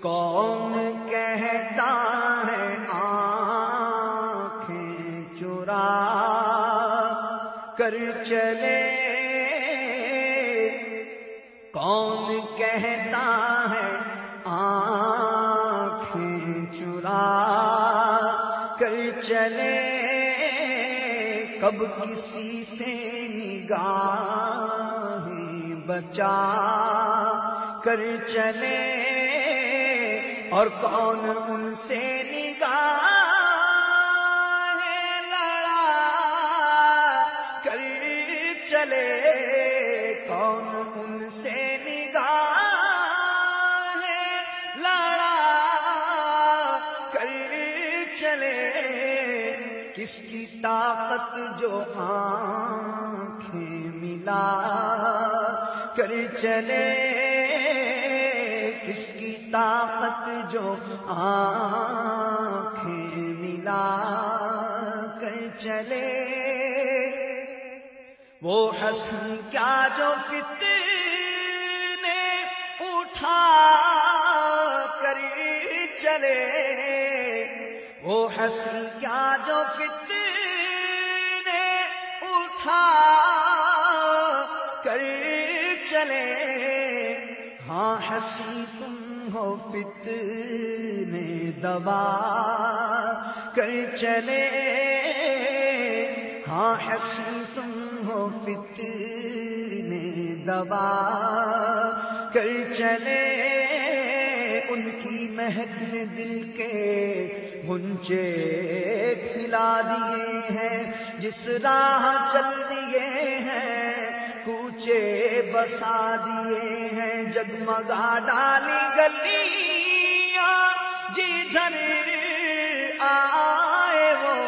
کون کہتا ہے آنکھیں چرا کر چلے، کون کہتا ہے آنکھیں چرا کر چلے، کب کسی سے نگاہیں بچا کر چلے، اور کون ان سے نگاہیں لڑا کر چلے، کون ان سے نگاہیں لڑا کر چلے، کس کی طاقت جو آنکھیں ملا کر چلے، کس کی طاقت جو آنکھیں ملا کر چلے، وہ حسن کیا جو فتنے اٹھا کر چلے، وہ حسن کیا جو فتنے اٹھا کر چلے، ہاں ہنسی تم ہو فتنے دبا کر چلے، ہاں ہنسی تم ہو فتنے دبا کر چلے، ان کی مہک نے دل کے غنچے کھلا دیے ہیں، جس راہ چل دیے ہیں کوچے بسا دیے ہیں، جگمگا ڈالی گلیاں جدھر آئے وہ،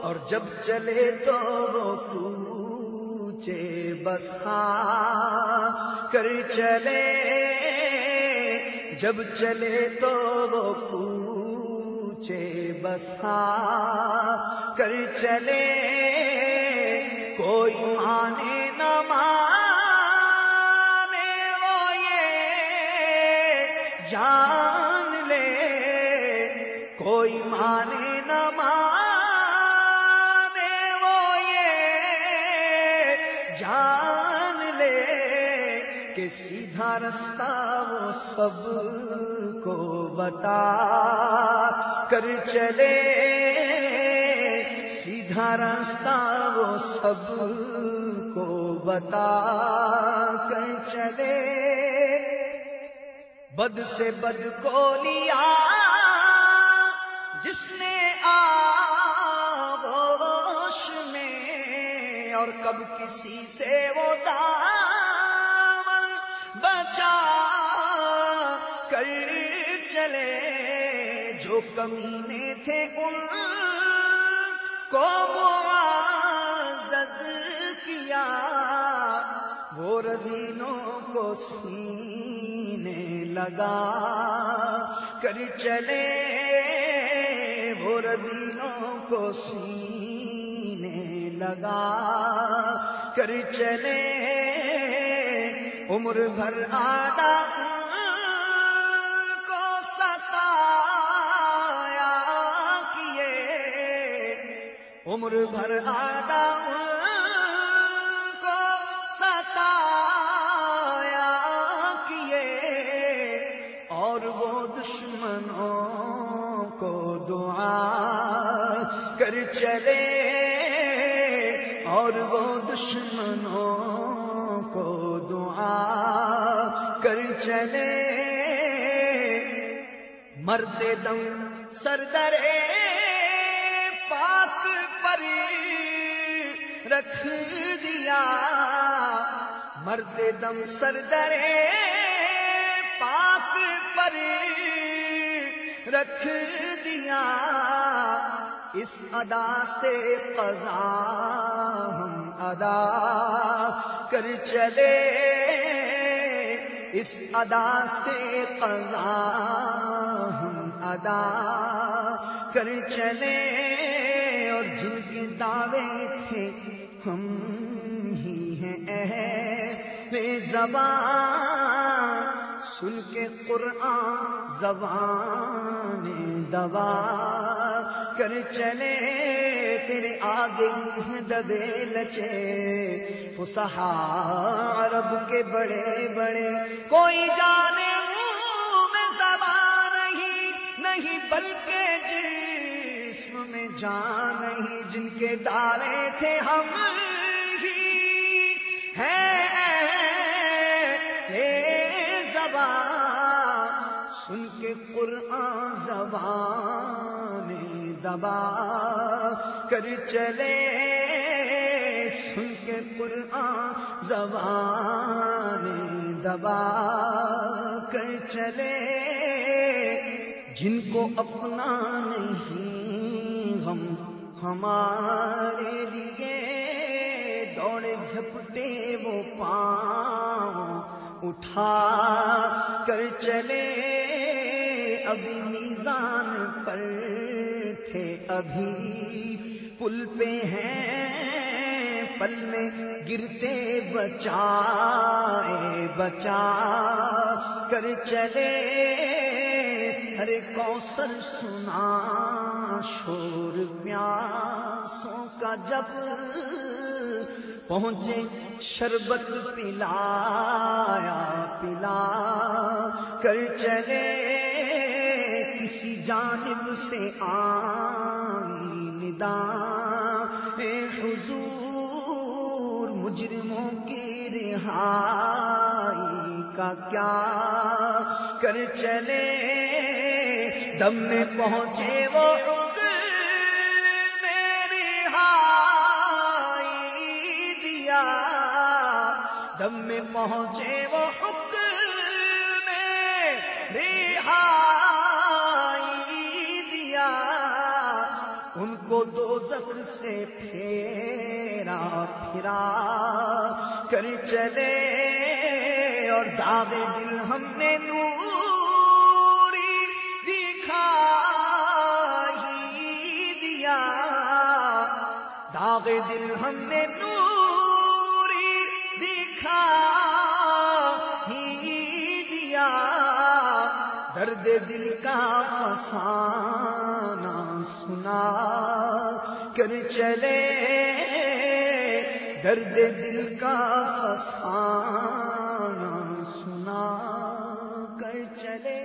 اور جب چلے تو وہ کوچے بسا کر چلے، جب چلے تو وہ کوچے بسا کر چلے، کوئی مانے نہ مانے وہ یہ جان لے، کوئی مانے نہ مانے وہ یہ جان لے، کہ سیدھا رستہ وہ سب کو بتا کر چلے، سیدھا راستہ وہ سب کو بتا کر چلے، بد سے بد کو لیا جس نے آغوش میں، اور کب کسی سے وہ دامن بچا کر چلے، جو کمینے تھے ان کو معزز کیا، وہ رذیلوں کو سینے لگا کر چلے، وہ رذیلوں کو سینے لگا کر چلے، عمر بھر آدھا عمر بھر آدم کو ستایا کیے، اور وہ دشمنوں کو دعا کر چلے، اور وہ دشمنوں کو دعا کر چلے، مرتے دم سردرے پاک پر رکھ دیا، مرتے دم سردرے پاک پر رکھ دیا، اس ادا سے قضا ہم ادا کر چلے، اس ادا سے قضا ہم ادا کر چلے، اور جن کے دعوے تھے ہم ہی ہیں اہل زبان سن کے قرآن زبان دبا کر چلے تیرے آگے دبے لچے فصحا عرب کے بڑے بڑے کوئی جانے منہ میں زبان نہیں بلکہ جسم میں جان نہیں جن کے ڈالے تھے ہم ہی ہے زبان سن کے قرآن زبان دبا کر چلے سن کے قرآن زبان دبا کر چلے جن کو اپنا نہیں غم ہمارے لیے دوڑے جھپٹے وہ پاؤں اٹھا کر چلے ابھی میزان پر تھے ابھی پل پہ ہیں پل میں گرتے بچائے بچا کر چلے سر کوثر سنا شور پیاسوں کا جب پہنچے شربت پلایا پلا کر چلے کسی جانب سے آئی ندا حضور مجرموں کی رہائی کا کیا کر چلے دم میں پہنچے وہ دم میں پہنچے وہ حکم میں رہائی دیا ان کو دوزخ سے پھیرا پھرا کر چلے اور داغ دل ہم نے نوری دکھا ہی دیا داغ دل ہم نے ہی دیا درد دل کا فسانہ سنا کر چلے درد دل کا فسانہ سنا کر چلے